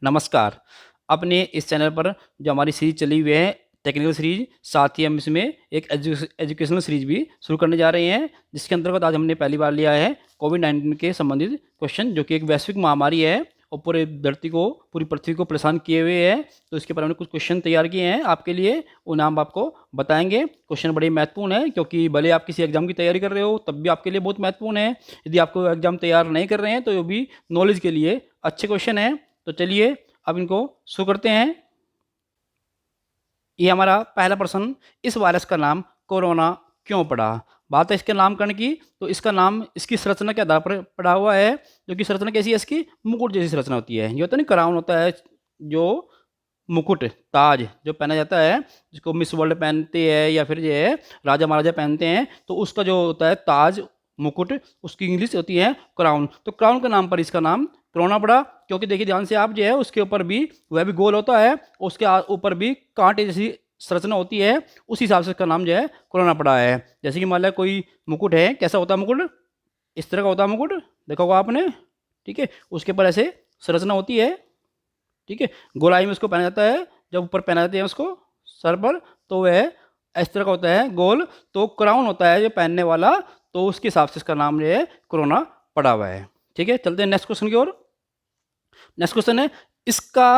नमस्कार। अपने इस चैनल पर जो हमारी सीरीज चली हुई है टेक्निकल सीरीज, साथ ही हम इसमें एक एजुकेशनल सीरीज भी शुरू करने जा रहे हैं, जिसके अंतर्गत आज हमने पहली बार लिया है कोविड-19 के संबंधित क्वेश्चन, जो कि एक वैश्विक महामारी है और पूरे धरती को, पूरी पृथ्वी को परेशान किए हुए है। तो इसके ऊपर हमने कुछ क्वेश्चन तैयार किए हैं आपके लिए, उन्हें हम आपको बताएंगे। क्वेश्चन बड़े महत्वपूर्ण है, क्योंकि भले आप किसी एग्जाम की तैयारी कर रहे हो तब भी आपके लिए बहुत महत्वपूर्ण है। यदि आपको एग्जाम तैयार नहीं कर रहे हैं तो ये भी नॉलेज के लिए अच्छे क्वेश्चन है। तो चलिए अब इनको शुरू करते हैं। ये हमारा पहला प्रश्न, इस वायरस का नाम कोरोना क्यों पड़ा? बात है इसके नामकरण की, तो इसका नाम इसकी संरचना के आधार पर पड़ा हुआ है, जो कि संरचना कैसी है इसकी? मुकुट जैसी संरचना होती है। ये होता है ना, क्राउन होता है, जो मुकुट, ताज जो पहना जाता है, जिसको मिस वर्ल्ड पहनते हैं या फिर जो है राजा महाराजा पहनते हैं, तो उसका जो होता है ताज, मुकुट, उसकी इंग्लिश होती है क्राउन। तो क्राउन के नाम पर इसका नाम कोरोना पड़ा, क्योंकि देखिए ध्यान से आप, जो है उसके ऊपर भी वह भी गोल होता है, उसके ऊपर भी कांटे जैसी संरचना होती है, उस हिसाब से इसका नाम जो है कोरोना पड़ा है। जैसे कि मान लिया कोई मुकुट है, कैसा होता है मुकुट? इस तरह का होता है मुकुट, देखा होगा आपने, ठीक है। उसके ऊपर ऐसे संरचना होती है, ठीक है, गोलाई में उसको पहना जाता है, जब ऊपर पहना जाते हैं उसको सर पर, तो वह इस तरह का होता है गोल। तो क्राउन होता है जो पहनने वाला, तो उसके हिसाब से इसका नाम जो है कोरोना पड़ा हुआ है। ठीक है, चलते हैं नेक्स्ट क्वेश्चन की ओर। नेक्स्ट क्वेश्चन है, इसका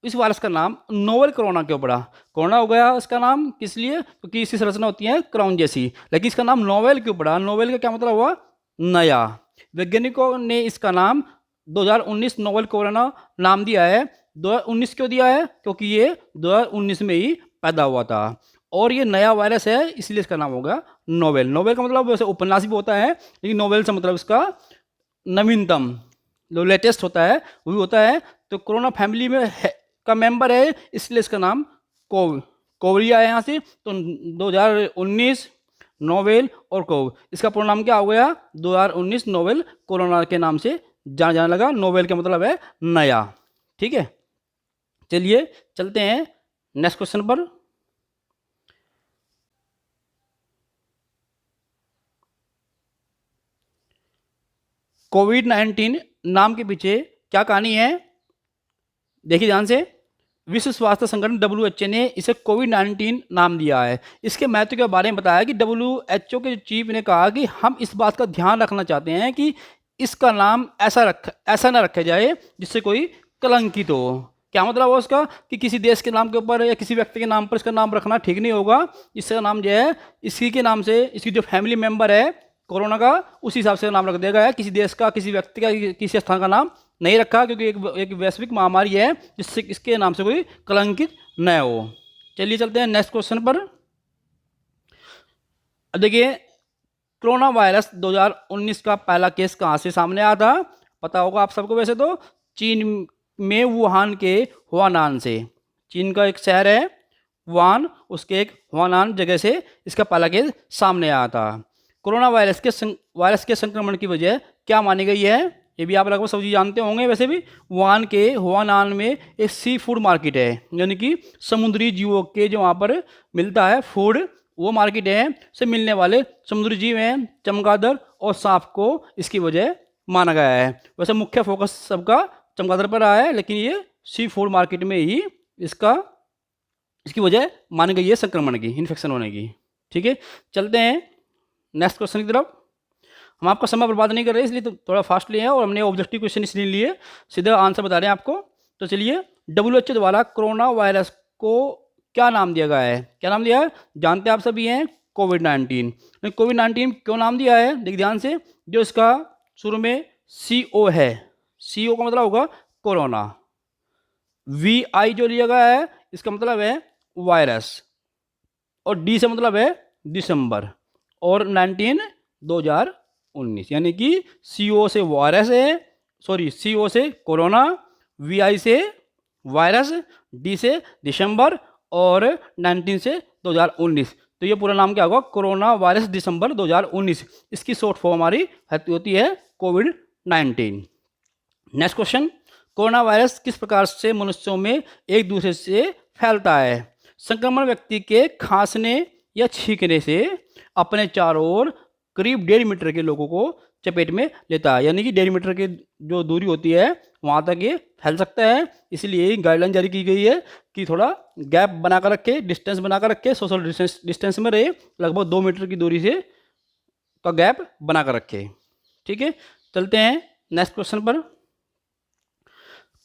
इस वायरस का नाम नोवेल कोरोना क्यों पड़ा? कोरोना हो गया इसका नाम, किस लिए? क्योंकि इसकी संरचना होती है क्राउन जैसी, लेकिन इसका नाम नोवेल क्यों पड़ा? नोवेल का क्या मतलब हुआ? नया। वैज्ञानिकों ने इसका नाम 2019 नोवेल कोरोना नाम दिया है। 2019 क्यों दिया है? क्योंकि ये 2019 में ही पैदा हुआ था और ये नया वायरस है, इसलिए इसका नाम होगा नोवेल। नोवेल का मतलब वैसे उपन्यास भी होता है, लेकिन नोवेल से मतलब इसका नवीनतम, जो लेटेस्ट होता है वो भी होता है। तो कोरोना फैमिली में का मेंबर है, इसलिए इसका नाम कोवरिया है यहाँ से। तो 2019 नोवेल और कोव, इसका पूरा नाम क्या हो गया? 2019 नोवेल कोरोना के नाम से जाना जाने लगा। नोवेल का मतलब है नया। ठीक है, चलिए चलते हैं नेक्स्ट क्वेश्चन पर। कोविड-19 नाम के पीछे क्या कहानी है? देखिए ध्यान से। विश्व स्वास्थ्य संगठन WHO ने इसे कोविड-19 नाम दिया है। इसके महत्व के बारे में बताया कि WHO के चीफ ने कहा कि हम इस बात का ध्यान रखना चाहते हैं कि इसका नाम ऐसा ना रखा जाए जिससे कोई कलंकित हो। क्या मतलब है उसका? कि किसी देश के नाम के ऊपर या किसी व्यक्ति के नाम पर इसका नाम रखना ठीक नहीं होगा। इसका नाम जो है इसी के नाम से, इसकी जो फैमिली मेंबर है कोरोना का, उसी हिसाब से नाम रख दिया गया है। किसी देश का, किसी व्यक्ति का, किसी स्थान का नाम नहीं रखा, क्योंकि एक वैश्विक महामारी है जिससे इसके नाम से कोई कलंकित न हो। चलिए चलते हैं नेक्स्ट क्वेश्चन पर। अब देखिए, कोरोना वायरस 2019 का पहला केस कहाँ से सामने आया था? पता होगा आप सबको वैसे तो, चीन में वुहान के हुआनान से। चीन का एक शहर है वुहान, उसके एक हुआनान जगह से इसका पहला केस सामने आया था। कोरोना वायरस के संक्रमण की वजह क्या मानी गई है? ये भी आप लगभग सब चीज़ जानते होंगे। वैसे भी वुहान के हुआनान में एक सी फूड मार्केट है, यानी कि समुद्री जीवों के जो वहाँ पर मिलता है फूड, वो मार्केट है। से मिलने वाले समुद्री जीव हैं चमगादड़ और सांप को इसकी वजह माना गया है। वैसे मुख्य फोकस सबका चमगादड़ पर रहा है, लेकिन ये सी फूड मार्केट में ही इसकी वजह मानी गई है संक्रमण की, इन्फेक्शन होने की। ठीक है, चलते हैं नेक्स्ट क्वेश्चन की तरफ। हम आपका समय बर्बाद नहीं कर रहे, इसलिए तो थोड़ा फास्ट लिए हैं और हमने ऑब्जेक्टिव क्वेश्चन इसलिए लिए, सीधा आंसर बता रहे हैं आपको। तो चलिए, WHO द्वारा कोरोना वायरस को क्या नाम दिया गया है? क्या नाम दिया है? जानते आप सभी हैं, कोविड-19। कोविड-19 क्यों नाम दिया है? देखिए ध्यान से, जो इसका शुरू में CO है, CO का मतलब होगा कोरोना, VI जो लिया गया है इसका मतलब है वायरस, और D से मतलब है दिसंबर, और 19 2019, यानी कि CO से वायरस है, सॉरी CO से कोरोना, VI से वायरस, D से दिसंबर और 19 से 2019। तो ये पूरा नाम क्या होगा? कोरोना वायरस दिसंबर 2019। इसकी शॉर्ट फॉर्म हमारी होती है कोविड-19। नेक्स्ट क्वेश्चन, कोरोना वायरस किस प्रकार से मनुष्यों में एक दूसरे से फैलता है? संक्रमण व्यक्ति के खांसने या छींकने से अपने चारों ओर करीब 1.5 मीटर के लोगों को चपेट में लेता है, यानी कि 1.5 मीटर की जो दूरी होती है वहाँ तक ये फैल सकता है। इसलिए गाइडलाइन जारी की गई है कि थोड़ा गैप बनाकर रखे, डिस्टेंस बनाकर रखे, सोशल डिस्टेंस में रहे, लगभग 2 मीटर की दूरी से का गैप बनाकर रखे। ठीक है, चलते हैं नेक्स्ट क्वेश्चन पर।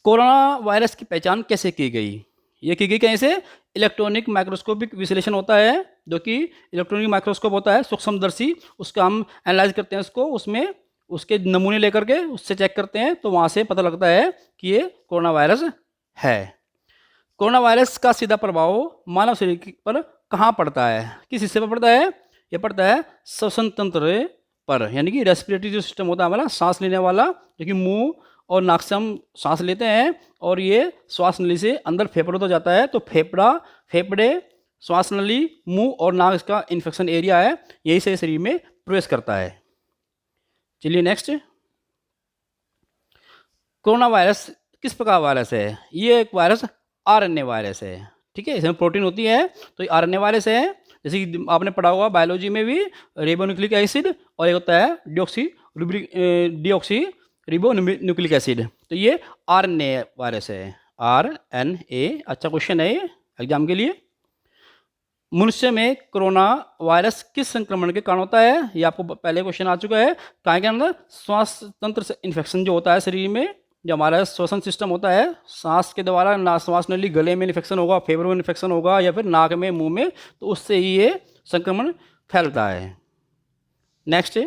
कोरोना वायरस की पहचान कैसे की गई? ये की गई कैसे? इलेक्ट्रॉनिक माइक्रोस्कोपिक विश्लेषण होता है, जो कि इलेक्ट्रॉनिक माइक्रोस्कोप होता है सूक्ष्मदर्शी, उसका हम एनालाइज करते हैं उसको, उसमें उसके नमूने लेकर के उससे चेक करते हैं, तो वहाँ से पता लगता है कि ये कोरोना वायरस है। कोरोना वायरस का सीधा प्रभाव मानव शरीर पर कहाँ पड़ता है? किस हिस्से पर पड़ता है? ये पड़ता है श्वसन तंत्र पर, यानी कि रेस्पिरेटरी जो सिस्टम होता है हमारा, सांस लेने वाला, जो कि मुंह और नाक से हम सांस लेते हैं, और ये श्वास नली से अंदर फेफड़ों तक जाता है। तो फेफड़े, श्वास नली, मुंह और नाक इसका इन्फेक्शन एरिया है, यही से शरीर में प्रवेश करता है। चलिए नेक्स्ट, कोरोना वायरस किस प्रकार वायरस है? ये एक वायरस आरएनए वायरस है। ठीक है, इसमें प्रोटीन होती है, तो ये आरएनए वायरस है। जैसे कि आपने पढ़ा होगा बायोलॉजी में भी, रिबोन्यूक्लिक एसिड, और एक होता है डिऑक्सी रिबोन्यूक्लिक एसिड। तो ये आरएनए वायरस है, आरएनए। अच्छा क्वेश्चन है ये एग्जाम के लिए। मनुष्य में कोरोना वायरस किस संक्रमण के कारण होता है? ये आपको पहले क्वेश्चन आ चुका है। काय के अंदर श्वास तंत्र से इन्फेक्शन जो होता है शरीर में, जो हमारा श्वसन सिस्टम होता है, सांस के द्वारा ना, श्वास नली, गले में इन्फेक्शन होगा, फेफड़ों में इन्फेक्शन होगा, या फिर नाक में, मुंह में, तो उससे ही ये संक्रमण फैलता है। नेक्स्ट,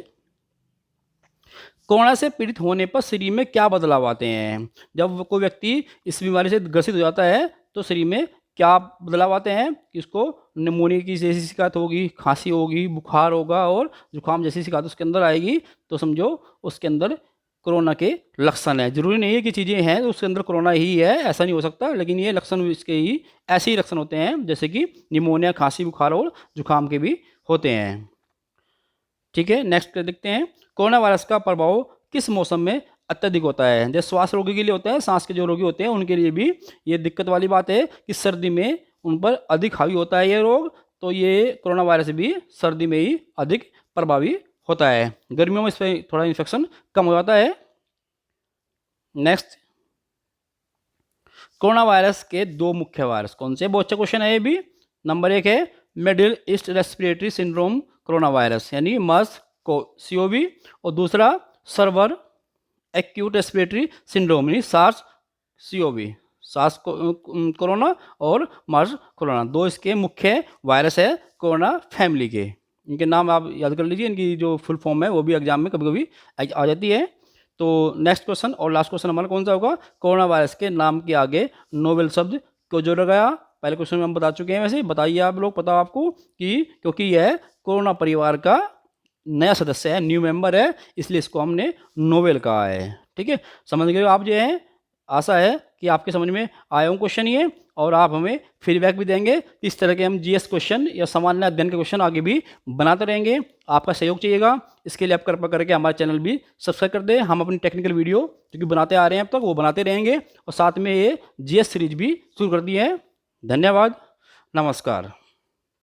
कोरोना से पीड़ित होने पर शरीर में क्या बदलाव आते हैं? जब कोई व्यक्ति इस बीमारी से ग्रसित हो जाता है तो शरीर में क्या बदलाव आते हैं? कि उसको निमोनिया की जैसी शिकायत होगी, खांसी होगी, बुखार होगा, और जुकाम जैसी शिकायत उसके अंदर आएगी, तो समझो उसके अंदर कोरोना के लक्षण है। जरूरी नहीं है कि चीज़ें हैं तो उसके अंदर कोरोना ही है, ऐसा नहीं हो सकता, लेकिन ये लक्षण इसके ही ऐसे ही लक्षण होते हैं, जैसे कि निमोनिया, खांसी, बुखार और जुकाम के भी होते हैं। ठीक है, नेक्स्ट देखते हैं, कोरोना वायरस का प्रभाव किस मौसम में अत्यधिक होता है? जैसे श्वास रोगी के लिए होता है, सांस के जो रोगी होते हैं उनके लिए भी ये दिक्कत वाली बात है कि सर्दी में उन पर अधिक हावी होता है ये रोग, तो ये कोरोना वायरस भी सर्दी में ही अधिक प्रभावी होता है। गर्मियों में इस पर थोड़ा इन्फेक्शन कम हो जाता है। नेक्स्ट, कोरोना वायरस के 2 मुख्य वायरस कौन से? बहुत अच्छा क्वेश्चन है ये भी। नंबर 1 है middle east respiratory syndrome corona virus, यानी मर्स CoV, और दूसरा सर्वर एक्यूट रेस्पिरेटरी सिंड्रोम, यानी सार्स CoV, सार्स कोरोना और मर्स कोरोना, 2 इसके मुख्य वायरस है कोरोना फैमिली के। इनके नाम आप याद कर लीजिए, इनकी जो फुल फॉर्म है वो भी एग्जाम में कभी कभी आ जाती है। तो नेक्स्ट क्वेश्चन और लास्ट क्वेश्चन हमारा कौन सा होगा? कोरोना वायरस के नाम के आगे नोवेल शब्द क्यों जोड़ा गया? पहले क्वेश्चन में हम बता चुके हैं, वैसे बताइए आप लोग, पता आपको कि क्योंकि यह कोरोना परिवार का नया सदस्य है, न्यू मेंबर है, इसलिए इसको हमने नोवेल कहा है। ठीक है, समझ गए आप जो है। आशा है कि आपके समझ में आया हूँ क्वेश्चन ये, और आप हमें फीडबैक भी देंगे। इस तरह के हम GS क्वेश्चन या सामान्य अध्ययन के क्वेश्चन आगे भी बनाते रहेंगे, आपका सहयोग चाहिएगा। इसके लिए आप कृपया करके हमारा चैनल भी सब्सक्राइब कर दें। हम अपनी टेक्निकल वीडियो जो कि बनाते आ रहे हैं अब तक, वो बनाते रहेंगे, और साथ में ये GS सीरीज भी शुरू कर दी है। धन्यवाद, नमस्कार।